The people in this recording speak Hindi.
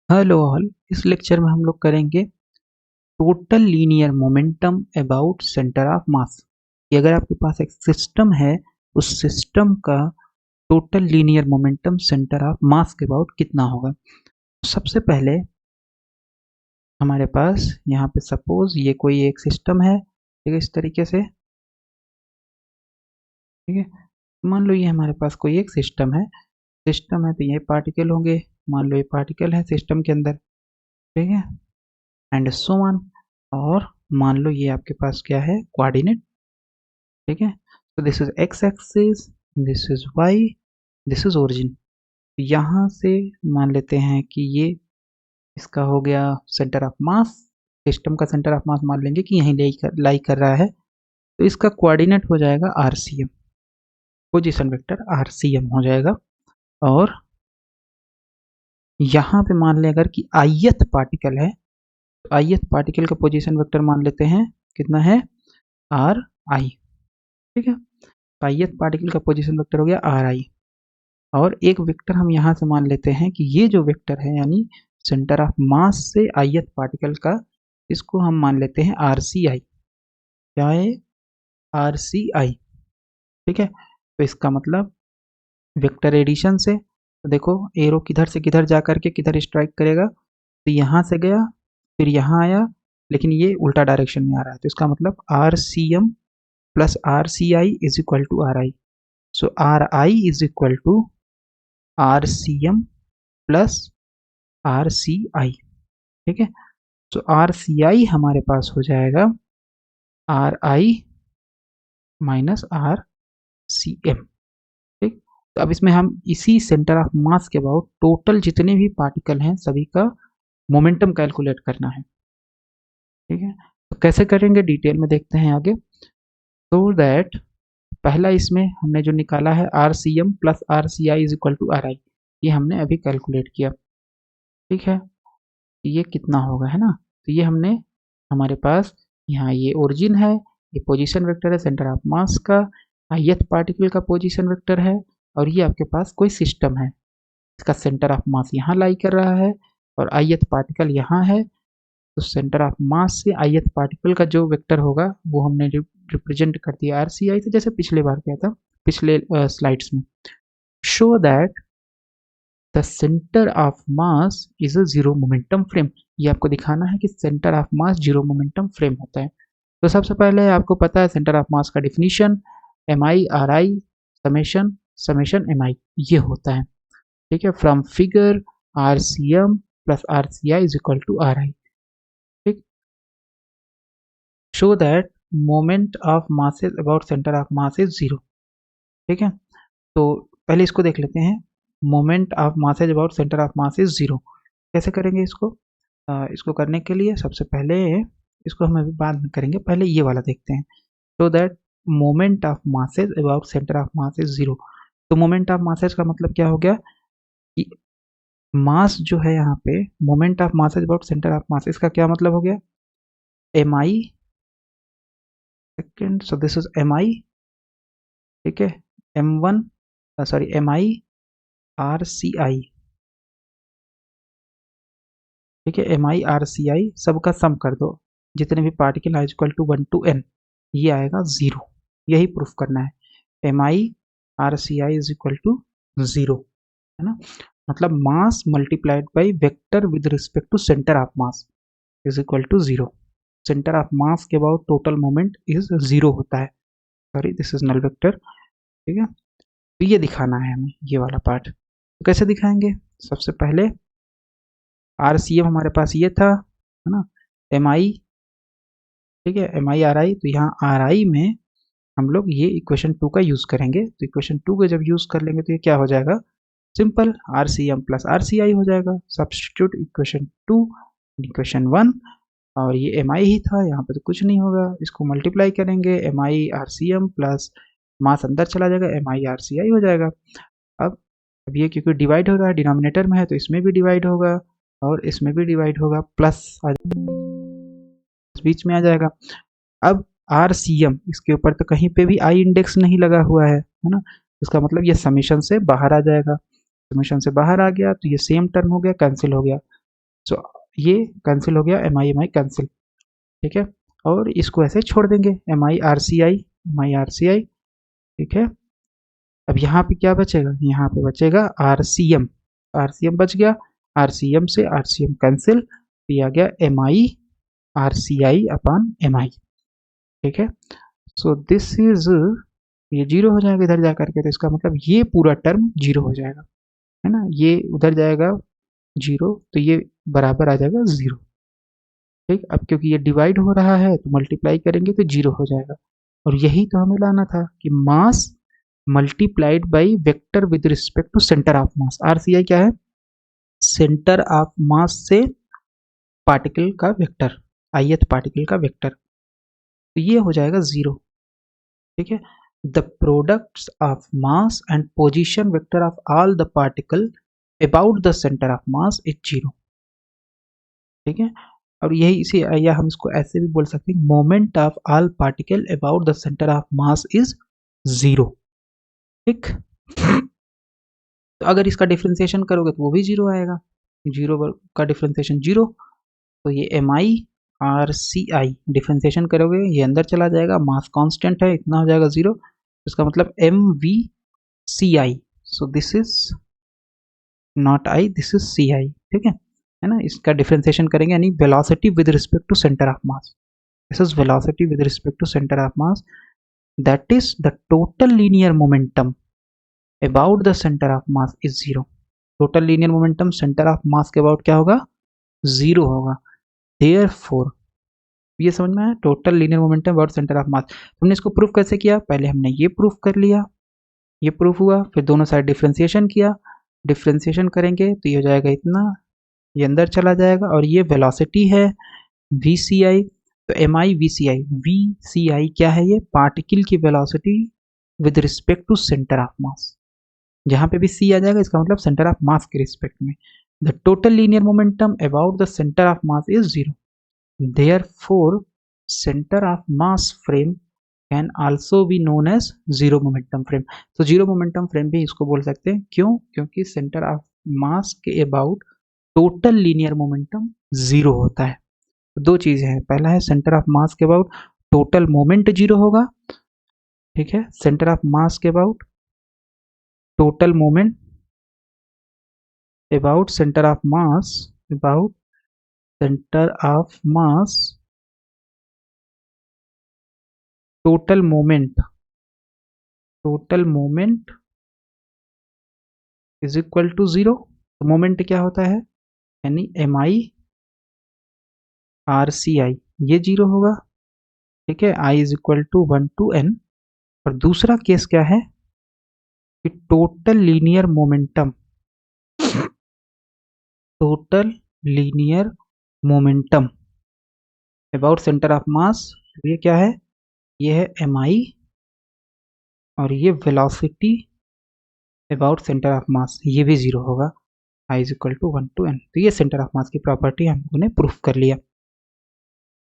Hello all. इस लेक्चर में हम लोग करेंगे total linear momentum about centre of मास। कि अगर आपके पास एक सिस्टम है, उस सिस्टम का total linear momentum centre of mass के अबाउट कितना होगा। सबसे पहले हमारे पास यहाँ पे सपोज ये कोई एक सिस्टम है, ठीक है, इस तरीके से, ठीक है। मान लो ये हमारे पास कोई एक सिस्टम है तो ये पार्टिकल होंगे। मान लो ये पार्टिकल है सिस्टम के अंदर, ठीक है, एंड सो ऑन। और मान लो ये आपके पास क्या है, कोऑर्डिनेट, ठीक है। तो this is X axis, this is Y, this is origin. यहाँ से मान लेते हैं कि ये इसका हो गया सेंटर ऑफ मास। सिस्टम का सेंटर ऑफ मास मान लेंगे कि यहीं लाई कर रहा है, तो इसका कोऑर्डिनेट हो जाएगा आरसीएम, पोजीशन वेक्टर आरसीएम हो जाएगा। और यहाँ पे मान लें अगर कि ith पार्टिकल है, तो ith पार्टिकल का पोजीशन वेक्टर मान लेते हैं कितना है, आर आई, ठीक है। तो ith पार्टिकल का पोजीशन वेक्टर हो गया आर आई। और एक वेक्टर हम यहाँ से मान लेते हैं कि ये जो वेक्टर है यानी सेंटर ऑफ मास से ith पार्टिकल का, इसको हम मान लेते हैं आर सी आई। क्या है, आर सी आई, ठीक है। तो इसका मतलब वेक्टर एडिशन से, तो देखो एरो किधर से किधर जा करके किधर स्ट्राइक करेगा, तो यहाँ से गया फिर यहाँ आया, लेकिन ये उल्टा डायरेक्शन में आ रहा है, तो इसका मतलब R C M plus R C I is equal to R I. So R I is equal to R C M plus R C I, ठीक है। तो आर सी आई हमारे पास हो जाएगा R I minus R C M, ठीक। तो अब इसमें हम इसी सेंटर ऑफ मास के अबाउट टोटल जितने भी पार्टिकल हैं सभी का मोमेंटम कैलकुलेट करना है, ठीक है। तो कैसे करेंगे डिटेल में देखते हैं आगे। तो दैट पहला इसमें हमने जो निकाला है R C M plus R C I is equal to R I, ये हमने अभी कैलकुलेट किया, ठीक है। ये कितना होगा, है ना। तो ये हमने, हमारे पास यहाँ ये ओरिजिन है, ये पोजीशन वेक्टर है सेंटर ऑफ मास का, ith पार्टिकल का पोजीशन वेक्टर है, और ये आपके पास कोई सिस्टम है, इसका सेंटर ऑफ मास यहाँ लाई कर रहा है और ith पार्टिकल यहाँ है। तो सेंटर ऑफ मास से ith पार्टिकल का जो वेक्टर होगा वो हमने रिप्रेजेंट कर दिया आर सी आई से, जैसे पिछले बार किया था पिछले स्लाइड्स में। Show that the centre of mass is a zero momentum frame. ये आपको दिखाना है कि centre of mass zero momentum frame होता है। तो सबसे पहले आपको पता है सेंटर ऑफ मास का definition, M I R I summation summation M I, ये होता है, ठीक है। From figure R C M plus R C I is equal to R I, ठीक। Show that moment of masses about centre of mass is zero, ठीक है। तो पहले इसको देख लेते हैं, moment of masses about centre of mass is zero. कैसे करेंगे इसको, इसको करने के लिए सबसे पहले, इसको हम अभी बाद में करेंगे, पहले ये वाला देखते हैं। So that moment of masses about centre of mass is zero. तो मोमेंट ऑफ मासेज का मतलब क्या हो गया कि मास जो है यहाँ पे, moment of masses about centre of mass, इसका क्या मतलब हो गया, M I second, so this is M I, ठीक है, M one, sorry M I R C I, ठीक है, एम आई आर सी आई सबका सम कर दो, जितने भी पार्टिकल है इक्वल टू 1 to n, ये आएगा जीरो। यही प्रूफ करना है, M I R C I is equal to zero, है ना। मतलब mass multiplied by vector with respect to centre of mass is equal to zero. Centre of mass के about total moment is zero होता है, sorry this is null vector, ठीक है। तो ये दिखाना है हमें, ये वाला पार्ट। तो कैसे दिखाएंगे, सबसे पहले आर सी एम हमारे पास ये था, है ना, एम आई, ठीक है, एम आई आर आई। तो यहाँ आर आई में हम लोग ये इक्वेशन 2 का यूज करेंगे। तो इक्वेशन 2 का जब यूज कर लेंगे तो ये क्या हो जाएगा, simple R C M plus R C I हो जाएगा। सब्सटीट्यूट इक्वेशन 2 इक्वेशन 1, और ये एम आई ही था, यहाँ पे तो कुछ नहीं होगा, इसको मल्टीप्लाई करेंगे, M I R C M plus mass अंदर चला जाएगा, M I R C I हो जाएगा। अब ये क्योंकि डिवाइड हो रहा है डिनोमिनेटर में है, तो इसमें भी डिवाइड होगा और इसमें भी डिवाइड होगा, प्लस बीच में आ जाएगा। अब आर सी एम, इसके ऊपर तो कहीं पे भी आई इंडेक्स नहीं लगा हुआ है ना, इसका मतलब ये समीशन से बाहर आ जाएगा। समीशन से बाहर आ गया तो ये सेम टर्म हो गया, कैंसिल हो गया। सो ये कैंसिल हो गया, एम आई कैंसिल, ठीक है। और इसको ऐसे छोड़ देंगे, M I R C I, ठीक है। अब यहाँ पे क्या बचेगा, यहाँ पे बचेगा आर सी एम बच गया, आर सी एम से आर सी एम कैंसिल, तो ये आ गया M I R C I upon M I, ठीक है। सो दिस इज, ये जीरो हो जाएगा इधर जा करके, तो इसका मतलब ये पूरा टर्म जीरो हो जाएगा, है ना। ये उधर जाएगा जीरो, तो ये बराबर आ जाएगा जीरो, ठीक। अब क्योंकि ये डिवाइड हो रहा है तो मल्टीप्लाई करेंगे तो जीरो हो जाएगा। और यही तो हमें लाना था कि mass multiplied by vector with respect to centre of mass. RCI क्या है, सेंटर ऑफ मास से पार्टिकल का वेक्टर, ith पार्टिकल का वेक्टर, तो ये हो जाएगा जीरो, ठीक है। The products of mass and position vector of all the particle about the centre of mass is zero, ठीक है। और यही इसे, या हम इसको ऐसे भी बोल सकते हैं, moment of all particle about the centre of mass is zero, ठीक। तो अगर इसका डिफ्रेंसिएशन करोगे तो वो भी जीरो आएगा, जीरो का डिफ्रेंसिएशन जीरो, तो ये M I R C I differentiation करोगे ये अंदर चला जाएगा, मास कांस्टेंट है इतना हो जाएगा जीरो, इसका मतलब M V C I, so this is not I, this is C I, ठीक है ना। इसका डिफ्रेंसिएशन करेंगे यानी velocity with respect to centre of mass, this is velocity with respect to centre of mass, that is the total linear momentum about the centre of mass is zero. Total linear momentum centre of mass के अबाउट क्या होगा, जीरो होगा। देयरफॉर, ये समझ में आया, total linear momentum about centre of मास। हमने इसको प्रूफ कैसे किया, पहले हमने ये प्रूफ कर लिया, ये प्रूफ हुआ, फिर दोनों साइड डिफ्रेंसिएशन किया, डिफ्रेंसिएशन करेंगे तो ये हो जाएगा इतना, ये अंदर चला जाएगा, और ये वेलोसिटी है वी सी आई, तो एम आई वी सी आई क्या है, ये पार्टिकल की velocity with respect to centre of mass, जहां पे भी सी आ जाएगा इसका मतलब सेंटर ऑफ मास के रिस्पेक्ट में। The total linear momentum about the centre of mass is zero, therefore centre of mass frame can also be known as zero momentum frame. तो जीरो मोमेंटम फ्रेम भी इसको बोल सकते हैं, क्यों, क्योंकि सेंटर ऑफ मास के about total linear momentum zero होता है। तो दो चीजें हैं, पहला है सेंटर ऑफ मास के अबाउट टोटल मोमेंट जीरो होगा, ठीक है, सेंटर ऑफ मास के about total moment about center of mass, about center of mass total moment is equal to zero. तो मोमेंट क्या होता है, यानी एम आई आर सी आई, ये जीरो होगा, ठीक है, I is equal to 1 to n। और दूसरा केस क्या है कि total linear momentum about centre of mass, ये क्या है, ये है एम आई, और ये velocity about centre of mass, ये भी जीरो होगा, I is equal to 1 to n। तो ये सेंटर ऑफ मास की प्रॉपर्टी हम लोगों ने प्रूफ कर लिया।